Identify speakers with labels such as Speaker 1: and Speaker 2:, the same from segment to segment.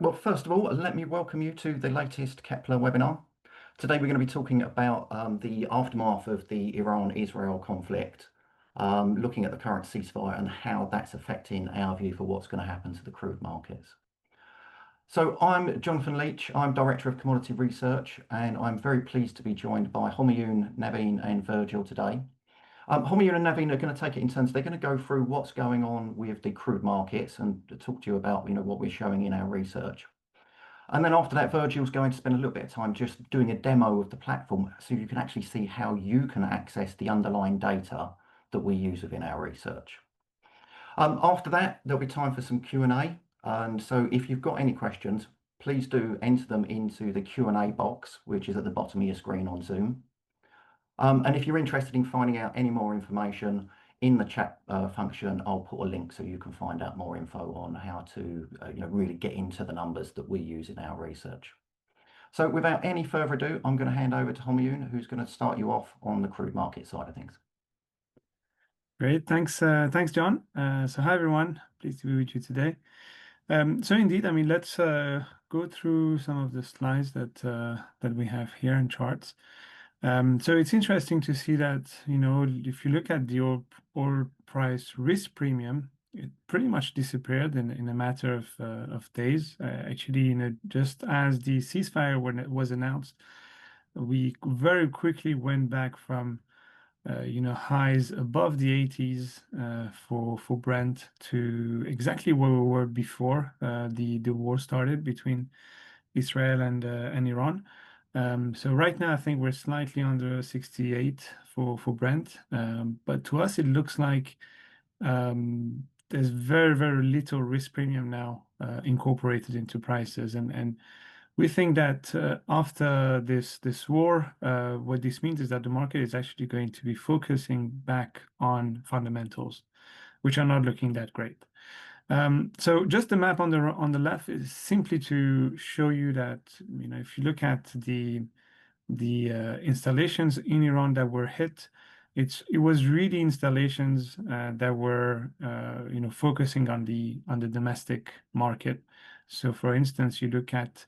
Speaker 1: Well, first of all, let me welcome you to the latest Kepler webinar. Today, we're going to be talking about the aftermath of the Iran-Israel conflict, looking at the current ceasefire and how that's affecting our view for what's going to happen to the crude markets. So I'm Jonathan Leach, I'm Director of Commodity Research, and I'm very pleased to be joined by Homayoun, Naveen and Virgil today. Homayoun and Naveen are going to take it in turns. They're going to go through what's going on with the crude markets and talk to you about, what we're showing in our research. And then after that, Virgil's going to spend a little bit of time just doing a demo of the platform so you can actually see how you can access the underlying data that we use within our research. After that, there'll be time for some Q&A. And so if you've got any questions, please do enter them into the Q&A box, which is at the bottom of your screen on Zoom. And if you're interested in finding out any more information in the chat function, I'll put a link so you can find out more info on how to really get into the numbers that we use in our research. So without any further ado, I'm going to hand over to Homayoun, who's going to start you off on the crude market side of things.
Speaker 2: Great, thanks, John. So hi everyone, pleased to be with you today. So indeed, let's go through some of the slides that we have here in charts. So it's interesting to see that, if you look at the oil price risk premium, it pretty much disappeared in a matter of days. Actually, just as the ceasefire when it was announced, we very quickly went back from highs above the 80s for Brent to exactly where we were before the war started between Israel and Iran. So right now, I think we're slightly under 68 for Brent, but to us, it looks like there's very, very little risk premium now incorporated into prices, and we think that after this war, what this means is that the market is actually going to be focusing back on fundamentals, which are not looking that great. So just the map on the left is simply to show you that if you look at the installations in Iran that were hit, it was really installations that were focusing on the domestic market. So for instance, you look at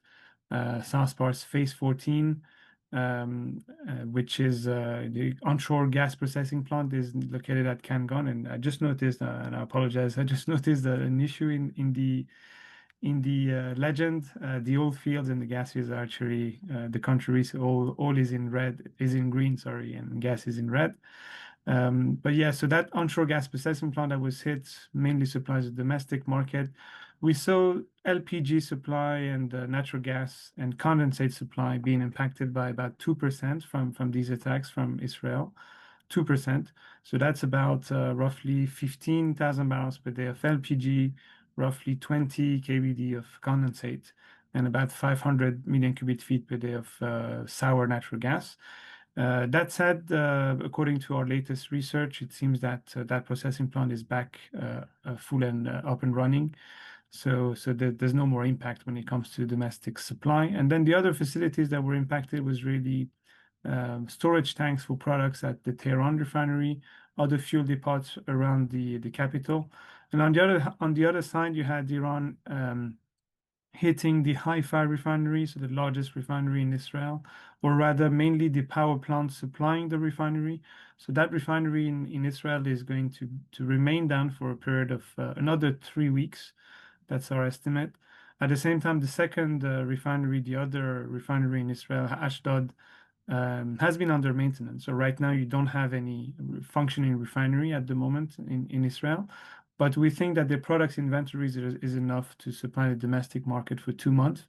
Speaker 2: Southpart's Phase 14, which is the onshore gas processing plant is located at Kangon. And I just noticed, and I apologize, I just noticed an issue in the legend. The oil fields and the gas fields are actually the country oil is in red, is in green, sorry, and gas is in red. But yeah, so that onshore gas processing plant that was hit mainly supplies the domestic market. We saw LPG supply and natural gas and condensate supply being impacted by about 2% from these attacks from Israel, 2%. So that's about roughly 15,000 barrels per day of LPG, roughly 20 kbd of condensate, and about 500 million cubic feet per day of sour natural gas. That said, according to our latest research, it seems that that processing plant is back full and up and running. So there's no more impact when it comes to domestic supply. And then the other facilities that were impacted was really storage tanks for products at the Tehran refinery, other fuel depots around the capital. And on the other side, you had Iran hitting the Haifa refinery, so the largest refinery in Israel, or rather mainly the power plant supplying the refinery. So that refinery in Israel is going to remain down for a period of another 3 weeks. That's our estimate. At the same time, the second refinery, the other refinery in Israel, Ashdod, has been under maintenance. So right now, you don't have any functioning refinery at the moment in Israel. But we think that the products inventories is enough to supply the domestic market for 2 months.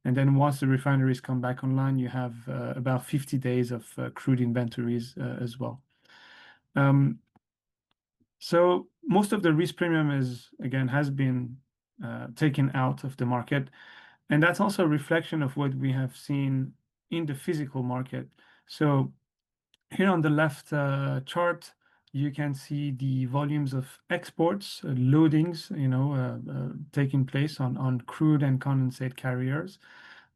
Speaker 2: And then once the refineries come back online, you have about 50 days of crude inventories as well. So most of the risk premium has been taken out of the market. And that's also a reflection of what we have seen in the physical market. So here on the left chart, you can see the volumes of exports, loadings, taking place on crude and condensate carriers.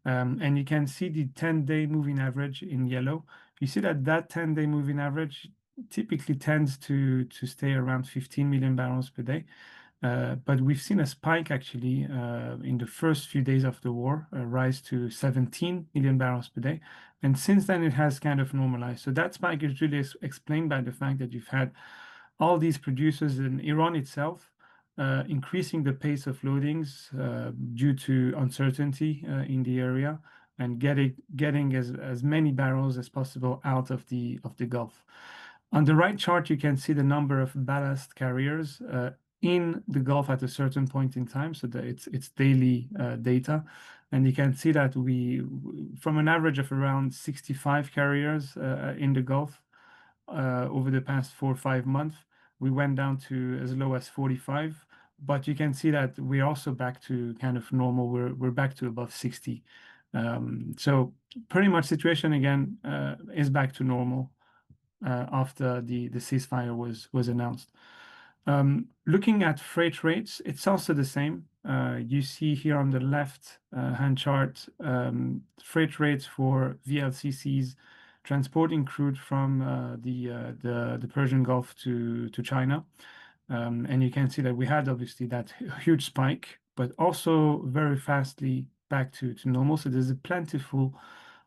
Speaker 2: And you can see the 10-day moving average in yellow. You see that 10-day moving average typically tends to stay around 15 million barrels per day. But we've seen a spike actually in the first few days of the war, rise to 17 million barrels per day. And since then, it has kind of normalized. So that spike is really explained by the fact that you've had all these producers in Iran itself increasing the pace of loadings due to uncertainty in the area and getting as many barrels as possible out of the Gulf. On the right chart, you can see the number of ballast carriers in the Gulf at a certain point in time. So that it's daily data, and you can see that from an average of around 65 carriers in the Gulf over the past 4 or 5 months, we went down to as low as 45. But you can see that we're also back to kind of normal. We're back to above 60. So pretty much situation again is back to normal after the ceasefire was announced. Looking at freight rates, it's also the same. You see here on the left hand chart freight rates for VLCCs transporting crude from the Persian Gulf to China. And you can see that we had obviously that huge spike, but also very fastly back to normal. So there's a plentiful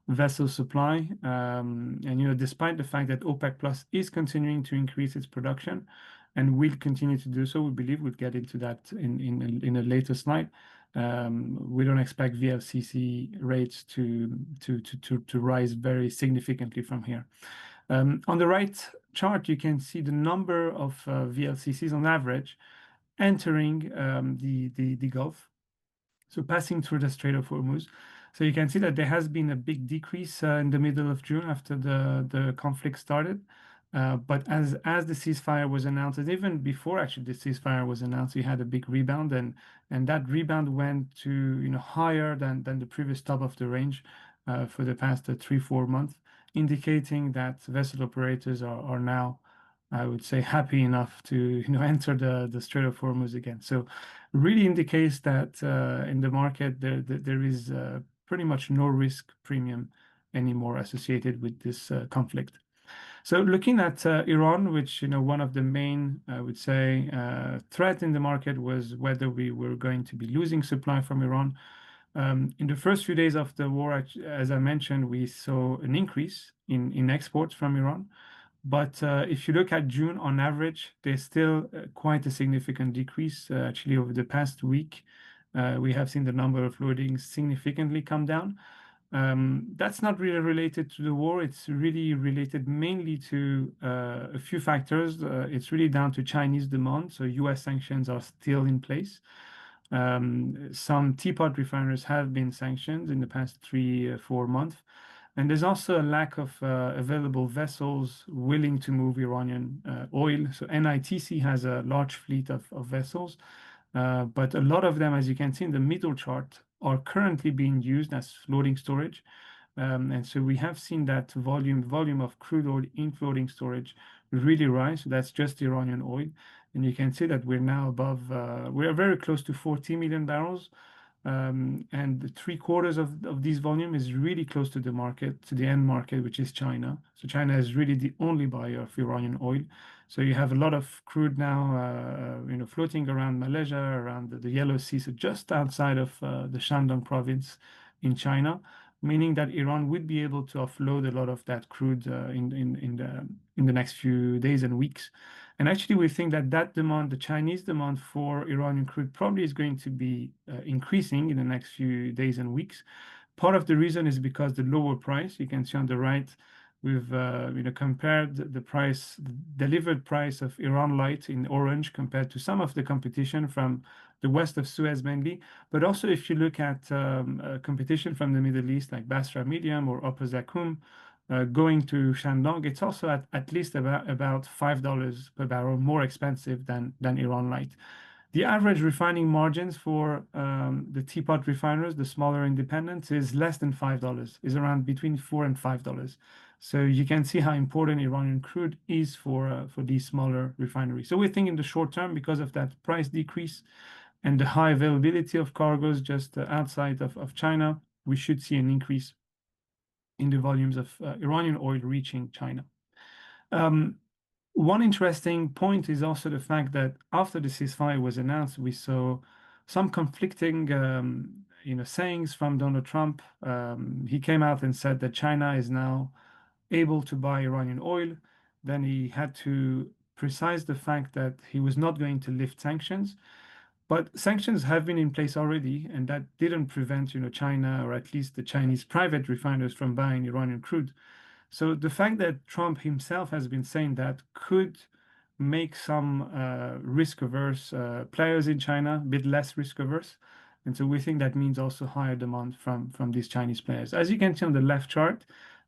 Speaker 2: vessel supply. And despite the fact that OPEC Plus is continuing to increase its production and will continue to do so, we believe we'll get into that in a later slide. We don't expect VLCC rates to rise very significantly from here. On the right chart, you can see the number of VLCCs on average entering the Gulf, so passing through the Strait of Hormuz. So you can see that there has been a big decrease in the middle of June after the conflict started. But as the ceasefire was announced, and even before actually the ceasefire was announced, we had a big rebound, and that rebound went to higher than the previous top of the range for the past 3 or 4 months, indicating that vessel operators are now, I would say, happy enough to enter the Strait of Hormuz again. So really indicates that in the market there is pretty much no risk premium anymore associated with this conflict. So looking at Iran, which one of the main, I would say, threat in the market was whether we were going to be losing supply from Iran. In the first few days of the war, as I mentioned, we saw an increase in exports from Iran. But if you look at June on average, there's still quite a significant decrease. Actually, over the past week, we have seen the number of loadings significantly come down. That's not really related to the war. It's really related mainly to a few factors. It's really down to Chinese demand. So US sanctions are still in place. Some teapot refiners have been sanctioned in the past 3 or 4 months. And there's also a lack of available vessels willing to move Iranian oil. So NITC has a large fleet of vessels, but a lot of them, as you can see in the middle chart, are currently being used as floating storage. And so we have seen that volume of crude oil in floating storage really rise. So that's just Iranian oil. And you can see that we're now above, we are very close to 40 million barrels. And 3/4 of this volume is really close to the market, to the end market, which is China. So China is really the only buyer of Iranian oil. So you have a lot of crude now, floating around Malaysia, around the Yellow Sea, so just outside of the Shandong province in China, meaning that Iran would be able to offload a lot of that crude in the next few days and weeks. And actually, we think that demand, the Chinese demand for Iranian crude, probably is going to be increasing in the next few days and weeks. Part of the reason is because the lower price. You can see on the right, we've compared the delivered price of Iran Light in orange compared to some of the competition from the west of Suez mainly. But also, if you look at competition from the Middle East, like Basra Medium or Upper Zakum, going to Shandong, it's also at least about $5 per barrel more expensive than Iran Light. The average refining margins for the teapot refiners, the smaller independents, is less than $5, is around between $4 and $5. So you can see how important Iranian crude is for these smaller refineries. So we think in the short term, because of that price decrease and the high availability of cargoes just outside of China, we should see an increase in the volumes of Iranian oil reaching China. one interesting point is also the fact that after the ceasefire was announced, we saw some conflicting, sayings from Donald Trump. He came out and said that China is now able to buy Iranian oil. Then he had to precise the fact that he was not going to lift sanctions. But sanctions have been in place already, and that didn't prevent, China or at least the Chinese private refiners from buying Iranian crude. So the fact that Trump himself has been saying that could make some risk-averse players in China a bit less risk-averse. And so we think that means also higher demand from these Chinese players. As you can see on the left chart,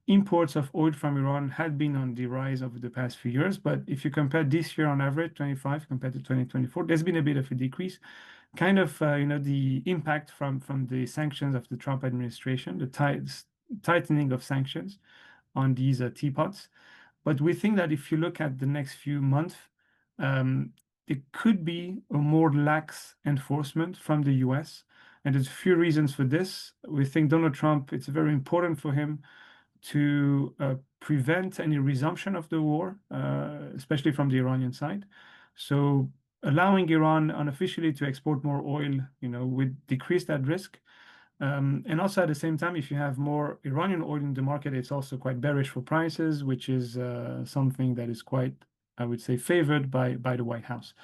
Speaker 2: imports of oil from Iran had been on the rise over the past few years. But if you compare this year on average, 25 compared to 2024, there's been a bit of a decrease. Kind of, the impact from the sanctions of the Trump administration, the tightening of sanctions on these teapots. But we think that if you look at the next few months, there could be a more lax enforcement from the US. And there's a few reasons for this. We think Donald Trump, it's very important for him to prevent any resumption of the war, especially from the Iranian side. So allowing Iran unofficially to export more oil, would decrease that risk. And also at the same time, if you have more Iranian oil in the market, it's also quite bearish for prices, which is something that is quite, I would say, favored by the White House.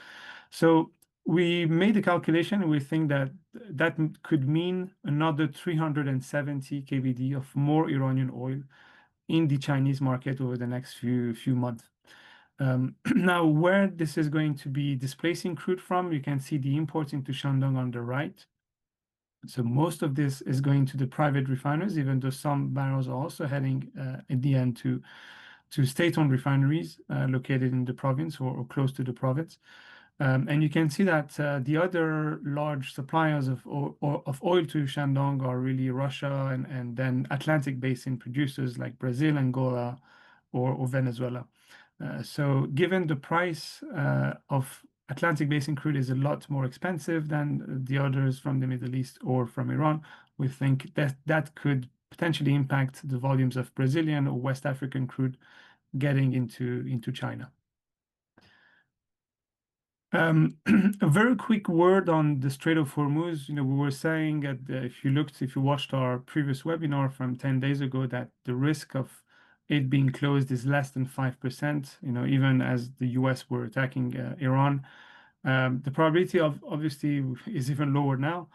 Speaker 2: So we made a calculation, and we think that that could mean another 370 kbd of more Iranian oil in the Chinese market over the next few months. Now, where this is going to be displacing crude from, you can see the imports into Shandong on the right. So most of this is going to the private refiners, even though some barrels are also heading at the end to state-owned refineries located in the province or close to the province. And you can see that the other large suppliers of oil to Shandong are really Russia and then Atlantic basin producers like Brazil, Angola, or Venezuela. So given the price of Atlantic basin crude is a lot more expensive than the others from the Middle East or from Iran, we think that that could potentially impact the volumes of Brazilian or West African crude getting into China. A very quick word on the Strait of Hormuz. We were saying that if you watched our previous webinar from 10 days ago, that the risk of it being closed is less than 5%, even as the US were attacking Iran. The probability of obviously is even lower now,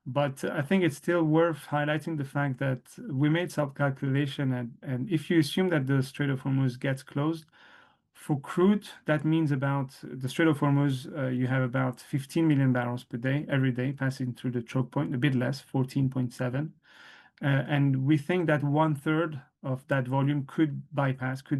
Speaker 2: but I think it's still worth highlighting the fact that we made some calculation, and if you assume that the Strait of Hormuz gets closed, for crude, that means about the Strait of Hormuz, you have about 15 million barrels per day, every day, passing through the choke point, a bit less, 14.7. And we think that 1/3 of that volume could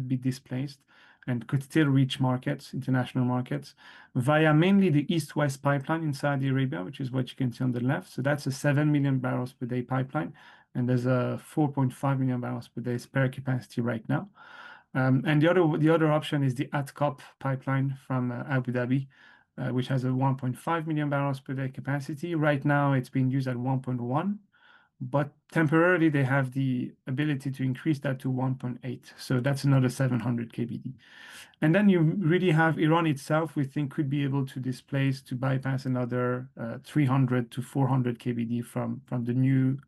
Speaker 2: be displaced, and could still reach markets, international markets, via mainly the East-West pipeline in Saudi Arabia, which is what you can see on the left. So that's a 7 million barrels per day pipeline, and there's a 4.5 million barrels per day spare capacity right now. And the other option is the ATCOP pipeline from Abu Dhabi, which has a 1.5 million barrels per day capacity. Right now, it's being used at 1.1, but temporarily they have the ability to increase that to 1.8. So that's another 700 kbd. And then you really have Iran itself, we think could be able to bypass another 300 to 400 kbd from the new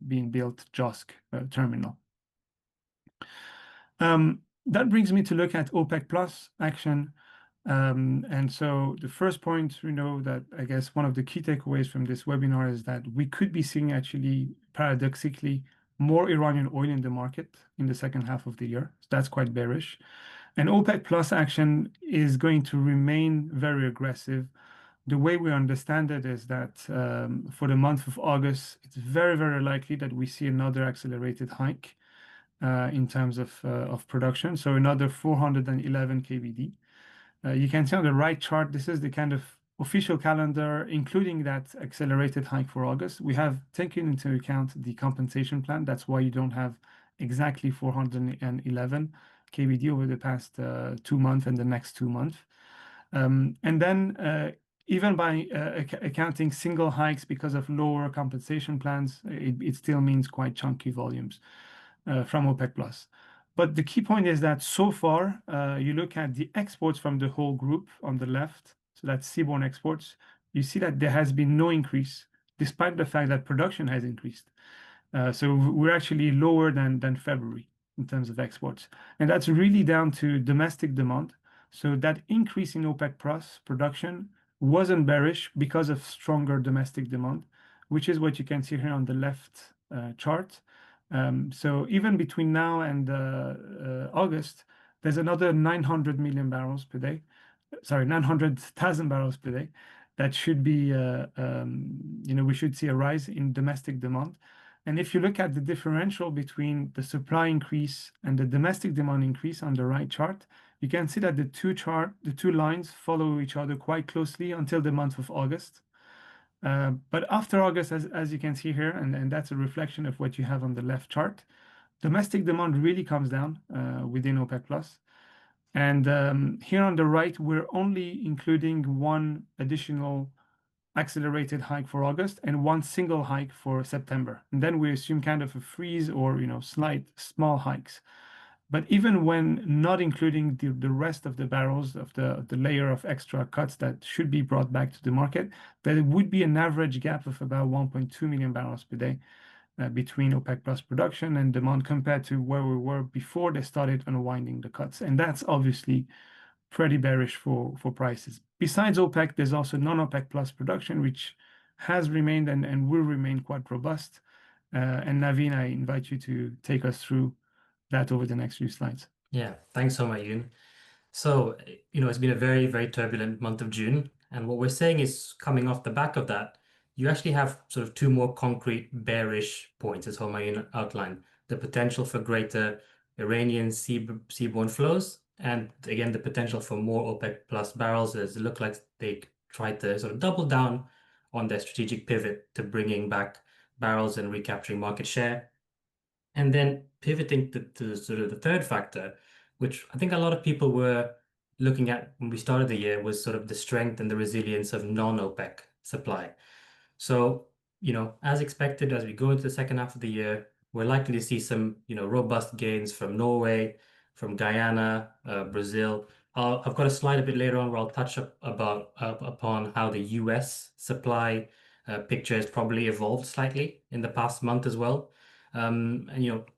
Speaker 2: being built JOSC terminal. That brings me to look at OPEC plus action. And so the first point, that I guess one of the key takeaways from this webinar is that we could be seeing actually paradoxically more Iranian oil in the market in the second half of the year. So that's quite bearish. And OPEC plus action is going to remain very aggressive. The way we understand it is that for the month of August, it's very, very likely that we see another accelerated hike in terms of production. So another 411 kbd. You can see on the right chart, this is the kind of official calendar, including that accelerated hike for August. We have taken into account the compensation plan. That's why you don't have exactly 411 kbd over the past 2 months and the next 2 months. And then even by accounting single hikes because of lower compensation plans, it still means quite chunky volumes from OPEC plus. But the key point is that so far, you look at the exports from the whole group on the left, so that's seaborne exports, you see that there has been no increase, despite the fact that production has increased. So we're actually lower than February in terms of exports. And that's really down to domestic demand. So that increase in OPEC plus production wasn't bearish because of stronger domestic demand, which is what you can see here on the left chart. So even between now and August, there's another 900 million barrels per day. Sorry, 900,000 barrels per day. That should be, we should see a rise in domestic demand. And if you look at the differential between the supply increase and the domestic demand increase on the right chart, you can see that the two lines follow each other quite closely until the month of August. But after August, as you can see here, and that's a reflection of what you have on the left chart, domestic demand really comes down within OPEC plus. And here on the right, we're only including one additional accelerated hike for August and one single hike for September. And then we assume kind of a freeze or, slight small hikes. But even when not including the rest of the barrels of the layer of extra cuts that should be brought back to the market, there would be an average gap of about 1.2 million barrels per day between OPEC plus production and demand compared to where we were before they started unwinding the cuts. And that's obviously pretty bearish for prices. Besides OPEC, there's also non-OPEC plus production, which has remained and will remain quite robust. And Naveen, I invite you to take us through that over the next few slides.
Speaker 3: Yeah, thanks so much, Yoon. So, it's been a very, very turbulent month of June. And what we're saying is coming off the back of that, you actually have sort of two more concrete bearish points, as Homayun outlined. The potential for greater Iranian seaborne flows, and again, the potential for more OPEC plus barrels, as it looked like they tried to sort of double down on their strategic pivot to bringing back barrels and recapturing market share. And then pivoting to sort of the third factor, which I think a lot of people were looking at when we started the year, was sort of the strength and the resilience of non-OPEC supply. So, as expected, as we go into the second half of the year, we're likely to see some, robust gains from Norway, from Guyana, Brazil. I've got a slide a bit later on where I'll touch upon how the US supply picture has probably evolved slightly in the past month as well. And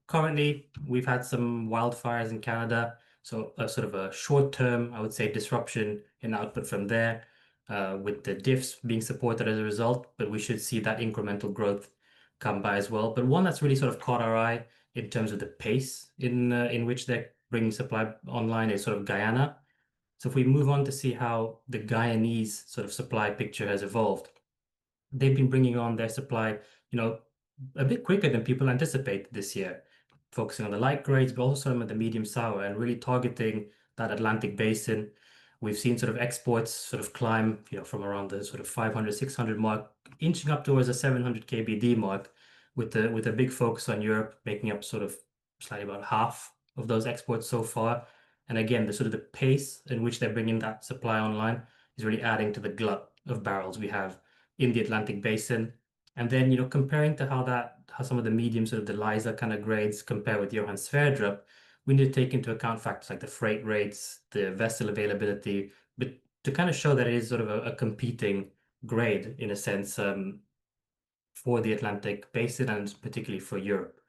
Speaker 3: currently we've had some wildfires in Canada, so a sort of a short-term, I would say, disruption in output from there, with the diffs being supported as a result, but we should see that incremental growth come by as well. But one that's really sort of caught our eye in terms of the pace in which they're bringing supply online is sort of Guyana. So if we move on to see how the Guyanese sort of supply picture has evolved, they've been bringing on their supply, a bit quicker than people anticipated this year, focusing on the light grades, but also some of the medium sour and really targeting that Atlantic basin. We've seen sort of exports sort of climb, from around the sort of 500, 600 mark, inching up towards the 700 KBD mark, with a big focus on Europe, making up sort of slightly about half of those exports so far. And again, the sort of the pace in which they're bringing that supply online is really adding to the glut of barrels we have in the Atlantic basin. And then, comparing to how some of the medium sort of the Liza kind of grades compare with Johan Sverdrup, we need to take into account factors like the freight rates, the vessel availability, but to kind of show that it is sort of a competing grade in a sense, for the Atlantic basin and particularly for Europe.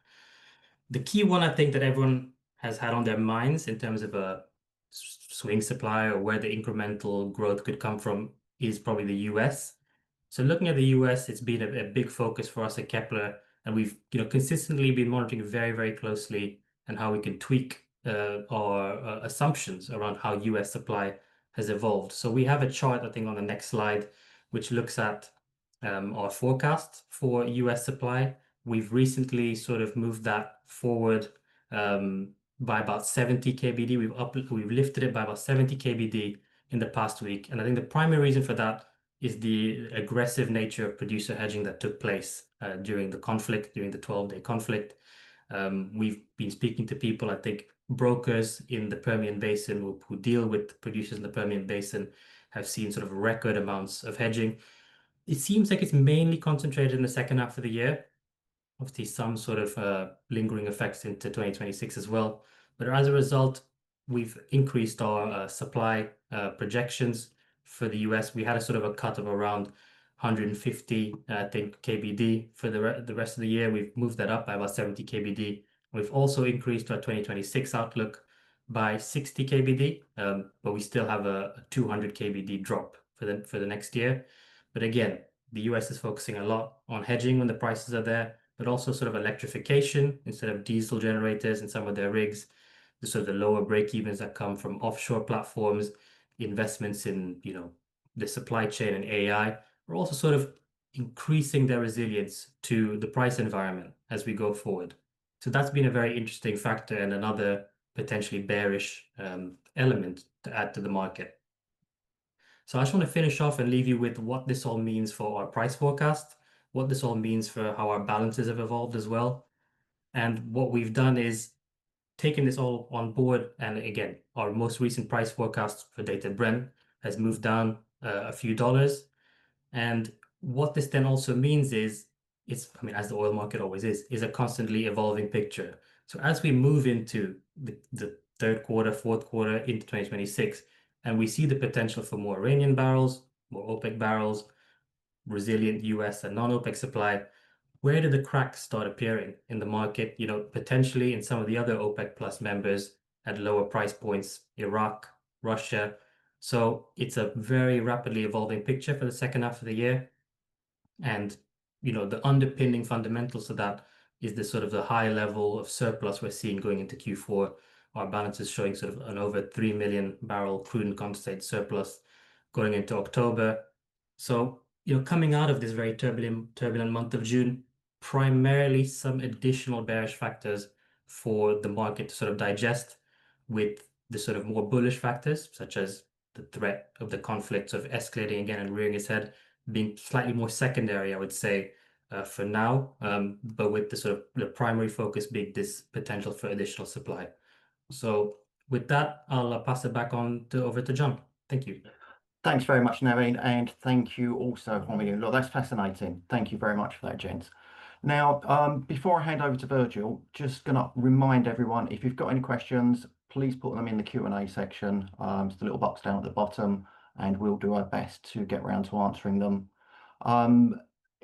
Speaker 3: The key one I think that everyone has had on their minds in terms of a swing supply or where the incremental growth could come from is probably the US. So looking at the US, it's been a big focus for us at Kepler, and we've consistently been monitoring very, very closely and how we can tweak our assumptions around how US supply has evolved. So we have a chart, I think, on the next slide, which looks at our forecast for US supply. We've recently sort of moved that forward by about 70 KBD. We've lifted it by about 70 KBD in the past week, and I think the primary reason for that is the aggressive nature of producer hedging that took place during the 12-day conflict. We've been speaking to people, I think brokers in the Permian Basin who deal with producers in the Permian Basin have seen sort of record amounts of hedging. It seems like it's mainly concentrated in the second half of the year. Obviously, some sort of lingering effects into 2026 as well. But as a result, we've increased our supply projections for the US. We had a sort of a cut of around 150, I think, KBD for the rest of the year. We've moved that up by about 70 KBD. We've also increased our 2026 outlook by 60 KBD, but we still have a 200 KBD drop for the next year. But again, the US is focusing a lot on hedging when the prices are there, but also sort of electrification instead of diesel generators in some of their rigs, the sort of the lower break-evens that come from offshore platforms, investments in, the supply chain and AI, are also sort of increasing their resilience to the price environment as we go forward. So that's been a very interesting factor and another potentially bearish element to add to the market. So I just want to finish off and leave you with what this all means for our price forecast, what this all means for how our balances have evolved as well. And what we've done is taken this all on board. And again, our most recent price forecast for Dated Brent has moved down a few dollars. And what this then also means is as the oil market always is a constantly evolving picture. So as we move into the third quarter, fourth quarter into 2026, and we see the potential for more Iranian barrels, more OPEC barrels, resilient US and non-OPEC supply, where do the cracks start appearing in the market? Potentially in some of the other OPEC plus members at lower price points, Iraq, Russia. So it's a very rapidly evolving picture for the second half of the year. And, the underpinning fundamentals of that is the sort of the high level of surplus we're seeing going into Q4. Our balance is showing sort of an over 3 million barrel crude and condensate surplus going into October. So, coming out of this very turbulent month of June, primarily some additional bearish factors for the market to sort of digest, with the sort of more bullish factors, such as the threat of the conflict of escalating again and rearing its head, being slightly more secondary, I would say, for now, but with the sort of the primary focus being this potential for additional supply. So with that, I'll pass it back over to John. Thank you.
Speaker 1: Thanks very much, Naveen, and thank you also, Homi. Look, that's fascinating. Thank you very much for that, gents. Now, before I hand over to Virgil, just going to remind everyone, if you've got any questions, please put them in the Q&A section. It's the little box down at the bottom, and we'll do our best to get around to answering them.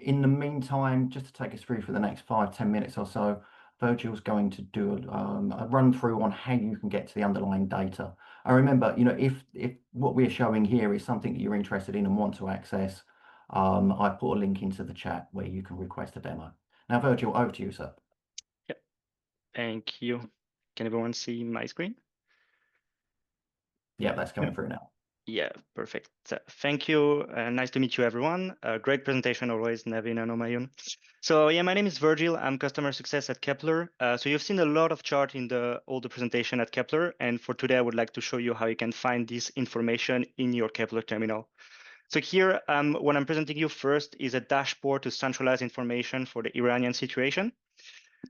Speaker 1: In the meantime, just to take us through for the next 5-10 minutes or so, Virgil's going to do a run through on how you can get to the underlying data. And remember, if what we're showing here is something that you're interested in and want to access, I put a link into the chat where you can request a demo. Now, Virgil, over to you, sir.
Speaker 4: Yeah, thank you. Can everyone see my screen?
Speaker 1: Yeah, that's coming through now.
Speaker 4: Yeah, perfect. Thank you. Nice to meet you, everyone. Great presentation always, Naveen and Omayun. So yeah, my name is Virgil. I'm customer success at Kepler. So you've seen a lot of chart in all the presentation at Kepler. And for today, I would like to show you how you can find this information in your Kepler terminal. So here, what I'm presenting you first is a dashboard to centralize information for the Iranian situation.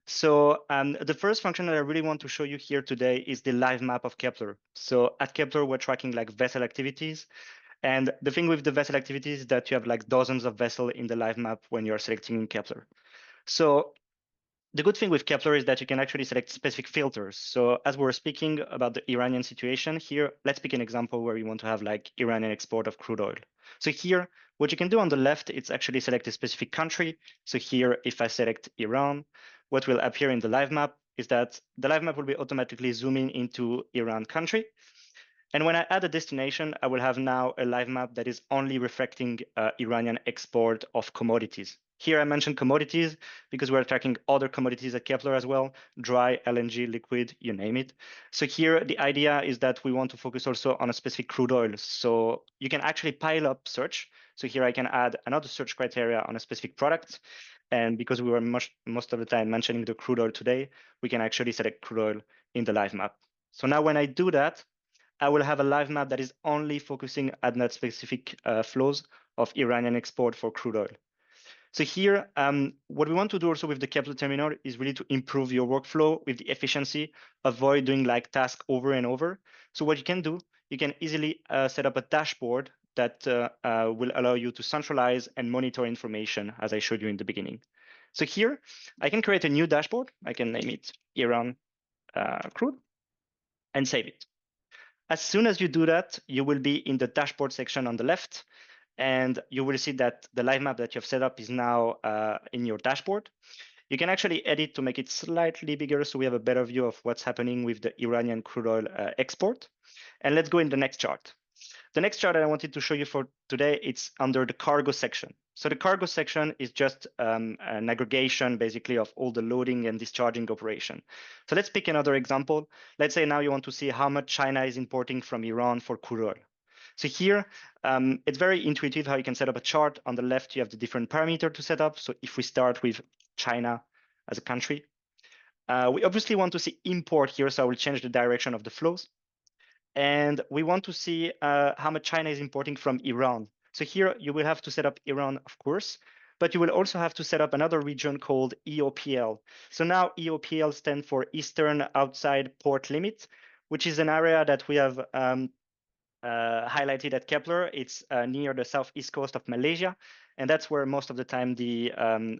Speaker 4: So the first function that I really want to show you here today is the live map of Kepler. So at Kepler, we're tracking like vessel activities. And the thing with the vessel activities is that you have like dozens of vessels in the live map when you're selecting in Kepler. So the good thing with Kepler is that you can actually select specific filters. So as we're speaking about the Iranian situation here, let's pick an example where you want to have like Iranian export of crude oil. So here, what you can do on the left, it's actually select a specific country. So here, if I select Iran, what will appear in the live map is that the live map will be automatically zooming into Iran country. And when I add a destination, I will have now a live map that is only reflecting Iranian export of commodities. Here I mentioned commodities because we're tracking other commodities at Kepler as well, dry, LNG, liquid, you name it. So here the idea is that we want to focus also on a specific crude oil. So you can actually pile up search. So here I can add another search criteria on a specific product. And because we were most of the time mentioning the crude oil today, we can actually select crude oil in the live map. So now when I do that, I will have a live map that is only focusing at that specific flows of Iranian export for crude oil. So here, what we want to do also with the Kepler terminal is really to improve your workflow with the efficiency, avoid doing like tasks over and over. So what you can do, you can easily set up a dashboard that will allow you to centralize and monitor information, as I showed you in the beginning. So here, I can create a new dashboard. I can name it Iran crude. and save it. As soon as you do that, you will be in the dashboard section on the left, and you will see that the live map that you've set up is now in your dashboard. You can actually edit to make it slightly bigger so we have a better view of what's happening with the Iranian crude oil export. And let's go in the next chart. The next chart that I wanted to show you for today, it's under the cargo section. So the cargo section is just an aggregation basically of all the loading and discharging operation. So let's pick another example. Let's say now you want to see how much China is importing from Iran for crude oil. So here, it's very intuitive how you can set up a chart. On the left, you have the different parameter to set up. So if we start with China as a country, we obviously want to see import here. So I will change the direction of the flows. And we want to see how much China is importing from Iran. So here you will have to set up Iran, of course, but you will also have to set up another region called EOPL. So now EOPL stands for Eastern Outside Port Limit, which is an area that we have highlighted at Kepler. It's near the southeast coast of Malaysia, and that's where most of the time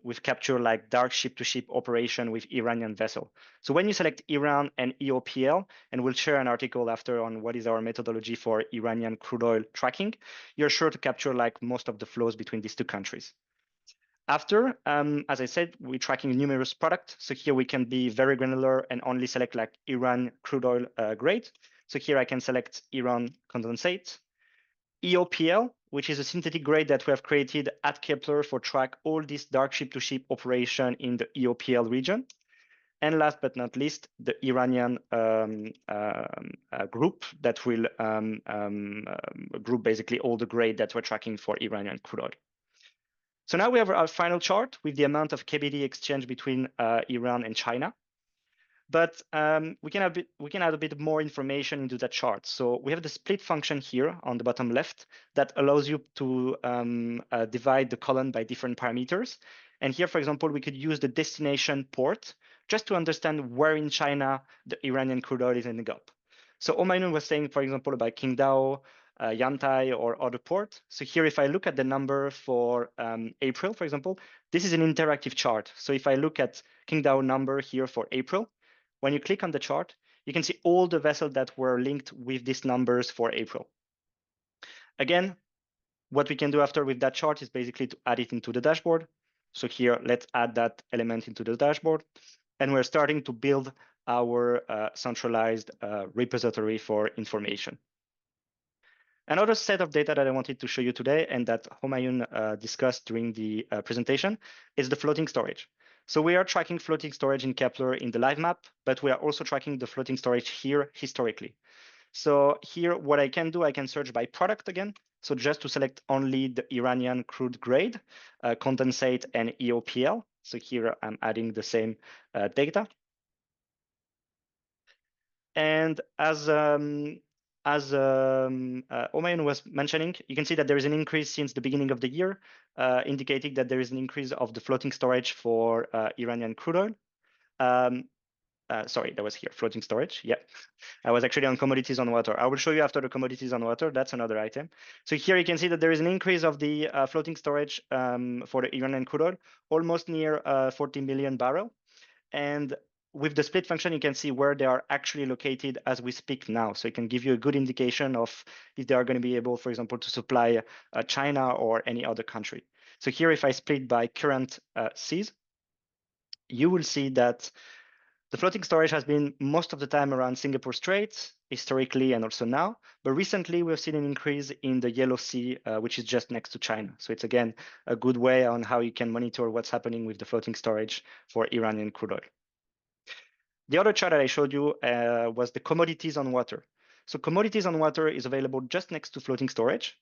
Speaker 4: we've captured like dark ship-to-ship operation with Iranian vessel. So when you select Iran and EOPL, and we'll share an article after on what is our methodology for Iranian crude oil tracking, you're sure to capture like most of the flows between these two countries. After, as I said, we're tracking numerous products. So here we can be very granular and only select like Iran crude oil grade. So here I can select Iran condensate, EOPL, which is a synthetic grade that we have created at Kepler for track all this dark ship-to-ship operation in the EOPL region. And last but not least, the Iranian group that will group basically all the grade that we're tracking for Iranian crude oil. So now we have our final chart with the amount of KBD exchange between Iran and China. But we can add a bit more information into that chart. So we have the split function here on the bottom left that allows you to divide the column by different parameters. And here, for example, we could use the destination port just to understand where in China the Iranian crude oil is ending up. So Omainun was saying, for example, about Qingdao, Yantai, or other port. So here, if I look at the number for April, for example, this is an interactive chart. So if I look at Qingdao number here for April, when you click on the chart, you can see all the vessels that were linked with these numbers for April. Again, what we can do after with that chart is basically to add it into the dashboard. So here, let's add that element into the dashboard. And we're starting to build our centralized repository for information. Another set of data that I wanted to show you today and that Homayun discussed during the presentation is the floating storage. So we are tracking floating storage in Kepler in the live map, but we are also tracking the floating storage here historically. So here, what I can do, I can search by product again. So just to select only the Iranian crude grade, condensate, and EOPL. So here I'm adding the same data. And as Omayan was mentioning, you can see that there is an increase since the beginning of the year, indicating that there is an increase of the floating storage for Iranian crude oil. Sorry, that was here, floating storage. Yeah, I was actually on commodities on water. I will show you after the commodities on water. That's another item. So here you can see that there is an increase of the floating storage for the Iranian crude oil, almost near 40 million barrel. And with the split function, you can see where they are actually located as we speak now. So it can give you a good indication of if they are going to be able, for example, to supply China or any other country. So here, if I split by current seas, you will see that the floating storage has been most of the time around Singapore Straits, historically and also now. But recently, we've seen an increase in the Yellow Sea, which is just next to China. So it's, again, a good way on how you can monitor what's happening with the floating storage for Iranian crude oil. The other chart that I showed you was the commodities on water. So commodities on water is available just next to floating storage.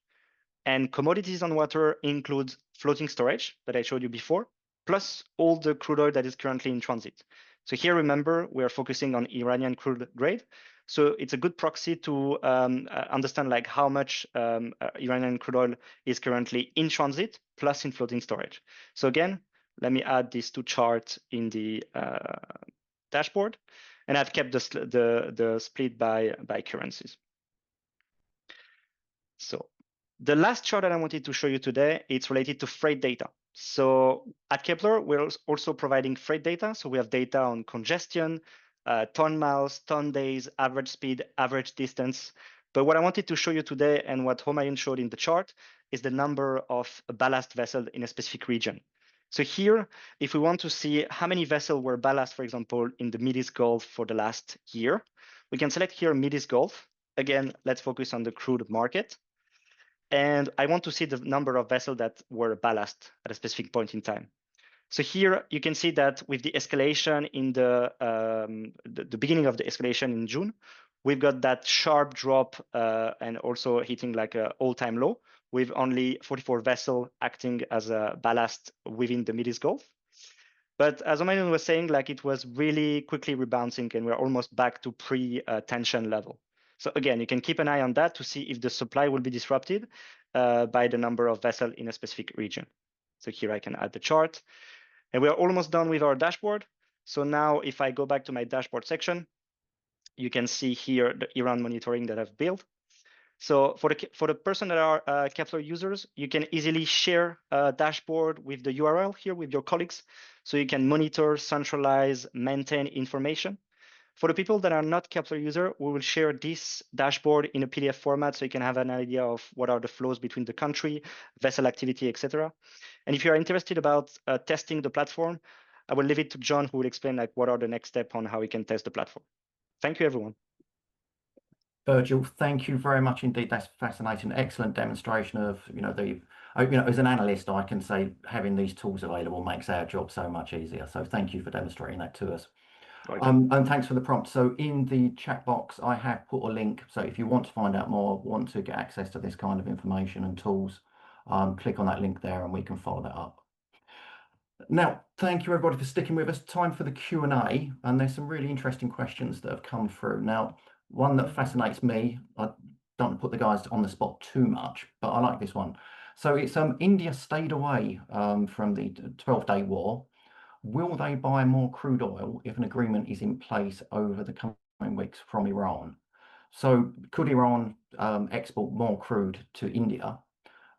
Speaker 4: And commodities on water includes floating storage that I showed you before, plus all the crude oil that is currently in transit. So here, remember, we are focusing on Iranian crude grade. So it's a good proxy to understand like how much Iranian crude oil is currently in transit, plus in floating storage. So again, let me add these two charts in the dashboard, and I've kept the split by currencies. So the last chart that I wanted to show you today, it's related to freight data. So at Kepler, we're also providing freight data. So we have data on congestion, ton miles, ton days, average speed, average distance. But what I wanted to show you today, and what Homayun showed in the chart, is the number of ballast vessels in a specific region. So here, if we want to see how many vessels were ballast, for example, in the Middle East Gulf for the last year, we can select here Middle East Gulf. Again, let's focus on the crude market. And I want to see the number of vessels that were ballast at a specific point in time. So here you can see that with the escalation in the beginning of the escalation in June, we've got that sharp drop and also hitting like an all-time low with only 44 vessels acting as a ballast within the Middle East Gulf. But as Omayan was saying, like it was really quickly rebounding and we're almost back to pre-tension level. So again, you can keep an eye on that to see if the supply will be disrupted by the number of vessels in a specific region. So here I can add the chart. And we are almost done with our dashboard. So now if I go back to my dashboard section, you can see here the Iran monitoring that I've built. So for the person that are Kepler users, you can easily share a dashboard with the URL here with your colleagues. So you can monitor, centralize, maintain information. For the people that are not Kepler user, we will share this dashboard in a PDF format so you can have an idea of what are the flows between the country, vessel activity, etc. And if you're interested about testing the platform, I will leave it to John, who will explain like what are the next steps on how we can test the platform. Thank you, everyone.
Speaker 1: Virgil, thank you very much indeed. That's fascinating. Excellent demonstration of, as an analyst, I can say having these tools available makes our job so much easier. So thank you for demonstrating that to us. And thanks for the prompt. So in the chat box, I have put a link. So if you want to find out more, want to get access to this kind of information and tools, click on that link there and we can follow that up. Now, thank you everybody for sticking with us. Time for the Q&A, and there's some really interesting questions that have come through. Now, one that fascinates me, I don't put the guys on the spot too much, but I like this one. So it's India stayed away from the 12-day war. Will they buy more crude oil if an agreement is in place over the coming weeks from Iran? So could Iran export more crude to India?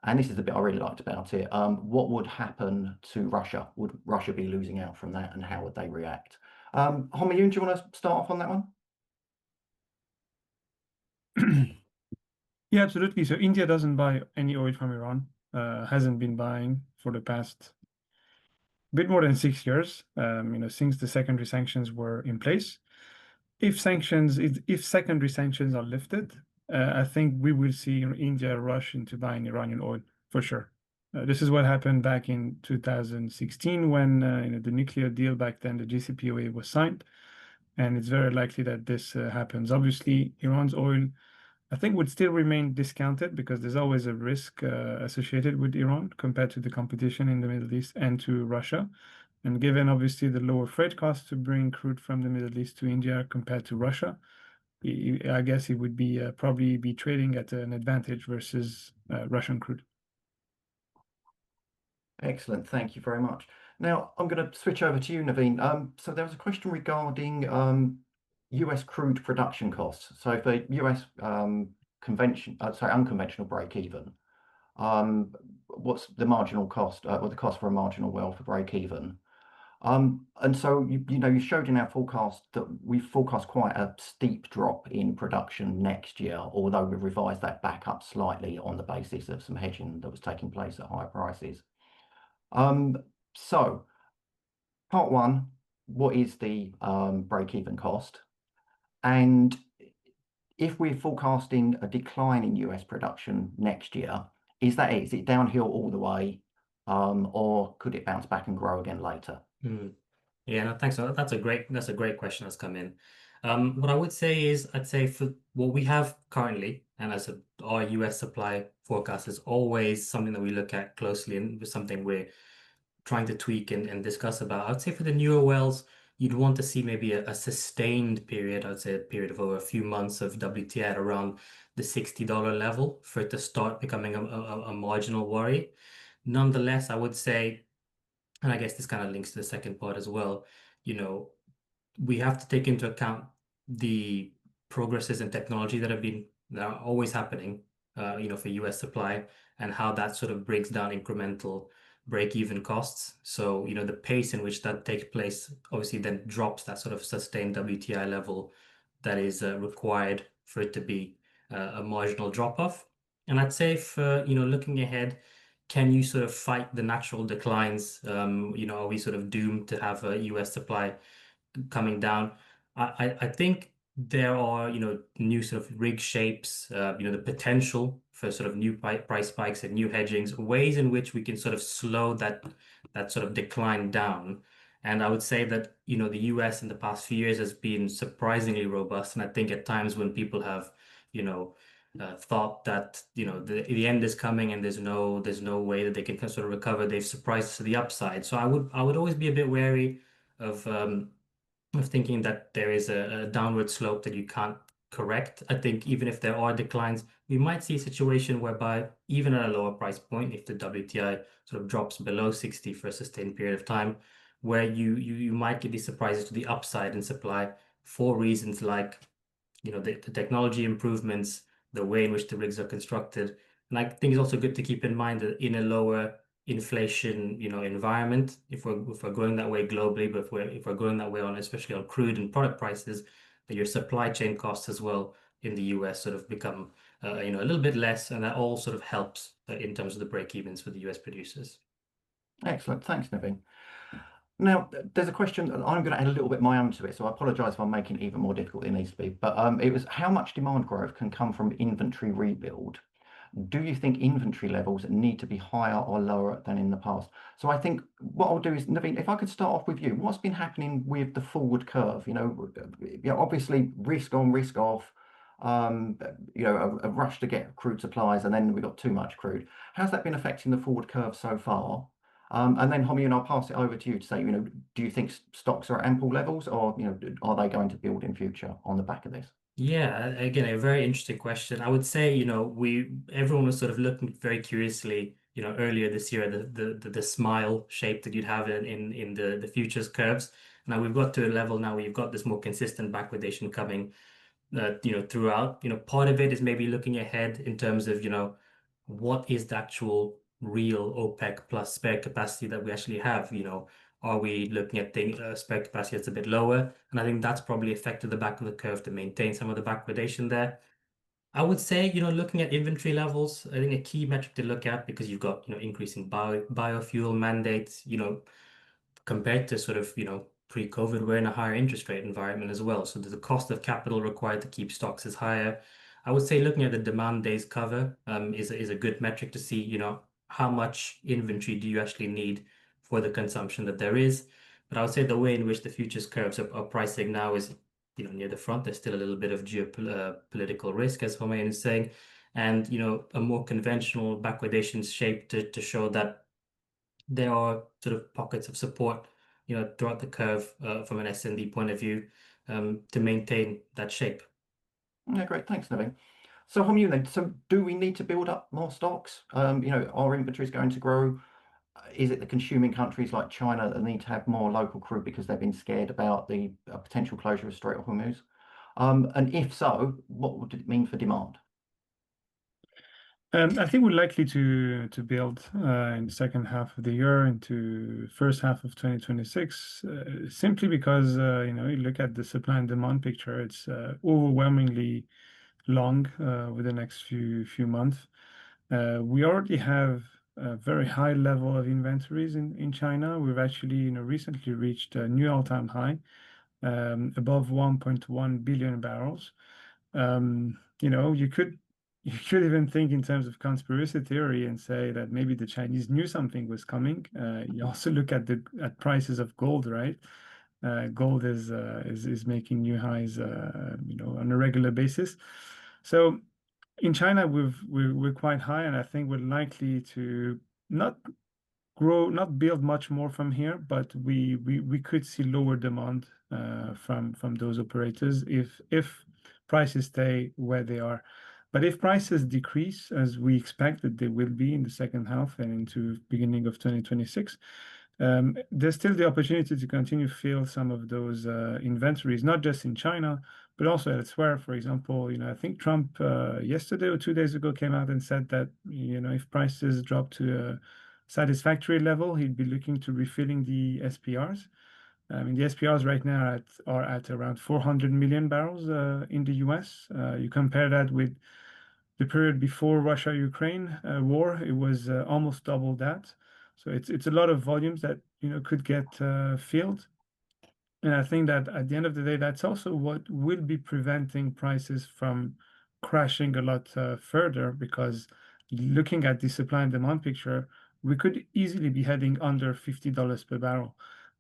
Speaker 1: And this is the bit I really liked about it. What would happen to Russia? Would Russia be losing out from that, and how would they react? Homayun, do you want to start off on that one?
Speaker 2: Yeah, absolutely. So India doesn't buy any oil from Iran, hasn't been buying for the past bit more than 6 years, since the secondary sanctions were in place. If secondary sanctions are lifted, I think we will see India rush into buying Iranian oil for sure. This is what happened back in 2016 when the nuclear deal back then, the JCPOA, was signed, and it's very likely that this happens. Obviously, Iran's oil, I think, would still remain discounted because there's always a risk associated with Iran compared to the competition in the Middle East and to Russia. And given obviously the lower freight costs to bring crude from the Middle East to India compared to Russia, I guess it would be probably be trading at an advantage versus Russian crude.
Speaker 1: Excellent, thank you very much. Now I'm going to switch over to you, Naveen. So there was a question regarding US crude production costs. So for US unconventional break even, what's the marginal cost or the cost for a marginal well for break even? And so you showed in our forecast that we forecast quite a steep drop in production next year, although we've revised that back up slightly on the basis of some hedging that was taking place at higher prices. So part one, what is the break-even cost? And if we're forecasting a decline in US production next year, is that it? Is it downhill all the way, or could it bounce back and grow again later?
Speaker 3: Yeah, no, thanks. That's a great question that's come in. What I would say is, I'd say for what we have currently, and as our US supply forecast is always something that we look at closely and something we're trying to tweak and discuss about. I'd say for the newer wells, you'd want to see maybe a sustained period. I'd say a period of over a few months of WTI at around the $60 level for it to start becoming a marginal worry. Nonetheless, I would say, and I guess this kind of links to the second part as well, we have to take into account the progresses in technology that are always happening, for US supply, and how that sort of breaks down incremental break-even costs. So, the pace in which that takes place obviously then drops that sort of sustained WTI level that is required for it to be a marginal drop-off. And I'd say for, looking ahead, can you sort of fight the natural declines? Are we sort of doomed to have a US supply coming down? I think there are, new sort of rig shapes, the potential for sort of new price spikes and new hedgings, ways in which we can sort of slow that sort of decline down. And I would say that, the US in the past few years has been surprisingly robust. And I think at times when people have, thought that, the end is coming and there's no way that they can sort of recover, they've surprised us to the upside. So I would always be a bit wary of thinking that there is a downward slope that you can't correct. I think even if there are declines, we might see a situation whereby even at a lower price point, if the WTI sort of drops below 60 for a sustained period of time, where you might get these surprises to the upside in supply for reasons like, the technology improvements, the way in which the rigs are constructed. And I think it's also good to keep in mind that in a lower inflation, environment, if we're going that way globally, but if we're going that way on, especially on crude and product prices, that your supply chain costs as well in the US sort of become, a little bit less, and that all sort of helps in terms of the break-evens for the US producers.
Speaker 1: Excellent. Thanks, Naveen. Now, there's a question, and I'm going to add a little bit my own to it, so I apologise if I'm making it even more difficult than it needs to be. But it was how much demand growth can come from inventory rebuild? Do you think inventory levels need to be higher or lower than in the past? So I think what I'll do is, Naveen, if I could start off with you, what's been happening with the forward curve? Obviously risk on, risk off, a rush to get crude supplies, and then we got too much crude. How's that been affecting the forward curve so far? And then Homi, and I'll pass it over to you to say, do you think stocks are at ample levels, or are they going to build in future on the back of this?
Speaker 3: Yeah, again, a very interesting question. I would say, everyone was sort of looking very curiously, earlier this year, the smile shape that you'd have in the futures curves. Now we've got to a level now where you've got this more consistent backwardation coming, throughout. Part of it is maybe looking ahead in terms of, what is the actual real OPEC plus spare capacity that we actually have? Are we looking at spare capacity that's a bit lower? And I think that's probably affected the back of the curve to maintain some of the backwardation there. I would say, looking at inventory levels, I think a key metric to look at, because you've got, increasing biofuel mandates, compared to sort of, pre-COVID, we're in a higher interest rate environment as well. So the cost of capital required to keep stocks is higher. I would say looking at the demand days cover is a good metric to see, how much inventory do you actually need for the consumption that there is. But I would say the way in which the futures curves are pricing now is, near the front. There's still a little bit of geopolitical risk, as Homayan is saying, and, a more conventional backwardation shape to show that there are sort of pockets of support, throughout the curve from an S&D point of view, to maintain that shape.
Speaker 1: Yeah, great. Thanks, Naveen. So, Homi, then, so do we need to build up more stocks? Our inventory is going to grow. Is it the consuming countries like China that need to have more local crude because they've been scared about the potential closure of Strait of Hormuz? And if so, what would it mean for demand?
Speaker 2: I think we're likely to build in the second half of the year into first half of 2026, simply because you look at the supply and demand picture, it's overwhelmingly long with the next few months. We already have a very high level of inventories in China. We've actually recently reached a new all-time high, above 1.1 billion barrels. You could even think in terms of conspiracy theory and say that maybe the Chinese knew something was coming. You also look at prices of gold, right? Gold is making new highs, on a regular basis. So in China, we're quite high, and I think we're likely to not build much more from here, but we could see lower demand from those operators if prices stay where they are. But if prices decrease, as we expect that they will be in the second half and into beginning of 2026, there's still the opportunity to continue to fill some of those inventories, not just in China, but also elsewhere. For example, I think Trump yesterday or 2 days ago came out and said that if prices drop to satisfactory level, he'd be looking to refilling the SPRs. I mean, the SPRs right now are at around 400 million barrels in the US. You compare that with the period before Russia-Ukraine war, it was almost double that. So it's a lot of volumes that could get filled. And I think that at the end of the day, that's also what will be preventing prices from crashing a lot further, because looking at the supply and demand picture, we could easily be heading under $50 per barrel.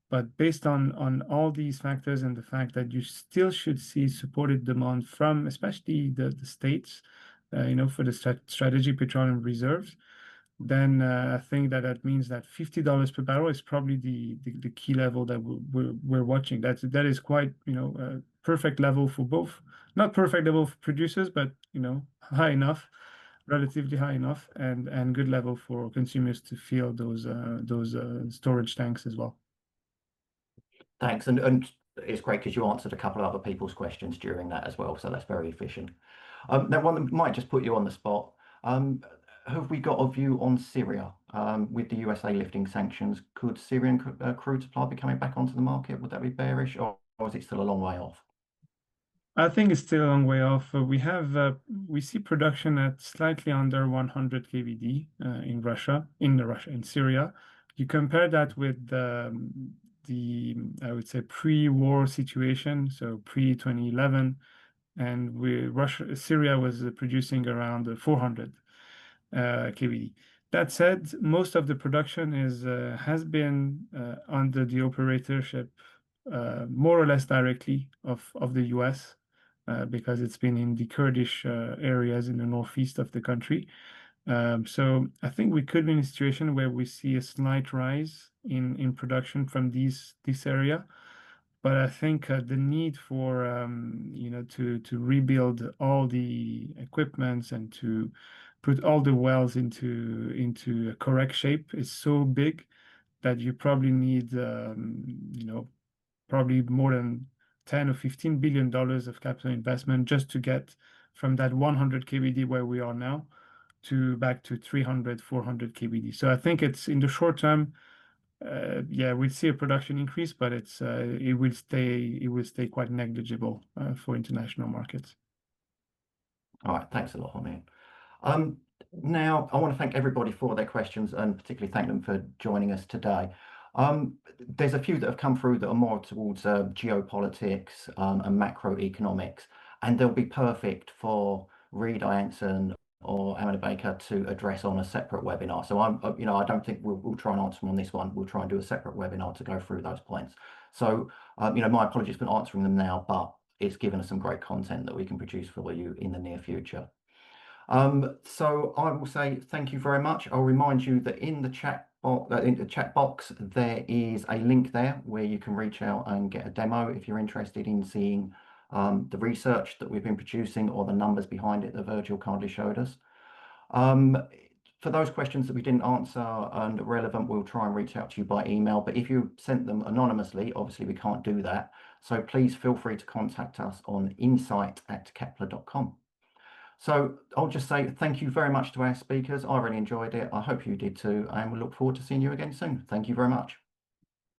Speaker 2: But based on all these factors and the fact that you still should see supported demand from especially the states, for the strategic petroleum reserves, then I think that means that $50 per barrel is probably the key level that we're watching. That is quite a perfect level for both. Not perfect level for producers, but high enough, relatively high enough, and good level for consumers to fill those storage tanks as well.
Speaker 1: Thanks. And it's great because you answered a couple of other people's questions during that as well. So that's very efficient. Now, one that might just put you on the spot. Have we got a view on Syria? With the USA lifting sanctions, could Syrian crude supply be coming back onto the market? Would that be bearish, or is it still a long way off?
Speaker 2: I think it's still a long way off. We see production at slightly under 100 kbd in Syria. You compare that with I would say pre-war situation, so pre-2011, and Syria was producing around 400 kbd. That said, most of the production has been under the operatorship more or less directly of the US, because it's been in the Kurdish areas in the northeast of the country. So I think we could be in a situation where we see a slight rise in production from this area. But I think the need for to rebuild all the equipments and to put all the wells into a correct shape is so big that you probably need probably more than 10 or 15 billion dollars of capital investment just to get from that 100 kbd where we are now to back to 300, 400 kbd. So I think it's in the short term, we'll see a production increase, but it will stay quite negligible for international markets.
Speaker 1: All right, thanks a lot, Hamid. Now, I want to thank everybody for their questions and particularly thank them for joining us today. There's a few that have come through that are more towards geopolitics and macroeconomics, and they'll be perfect for Reed Ianson or Amanda Baker to address on a separate webinar. So I don't think we'll try and answer them on this one. We'll try and do a separate webinar to go through those points. So, my apologies for not answering them now, but it's given us some great content that we can produce for you in the near future. So I will say thank you very much. I'll remind you that in the chat box, there is a link there where you can reach out and get a demo if you're interested in seeing the research that we've been producing or the numbers behind it that Virgil kindly showed us. For those questions that we didn't answer and relevant, we'll try and reach out to you by email. But if you sent them anonymously, obviously we can't do that. So please feel free to contact us on insight@kepler.com. So I'll just say thank you very much to our speakers. I really enjoyed it. I hope you did too, and we look forward to seeing you again soon. Thank you very much.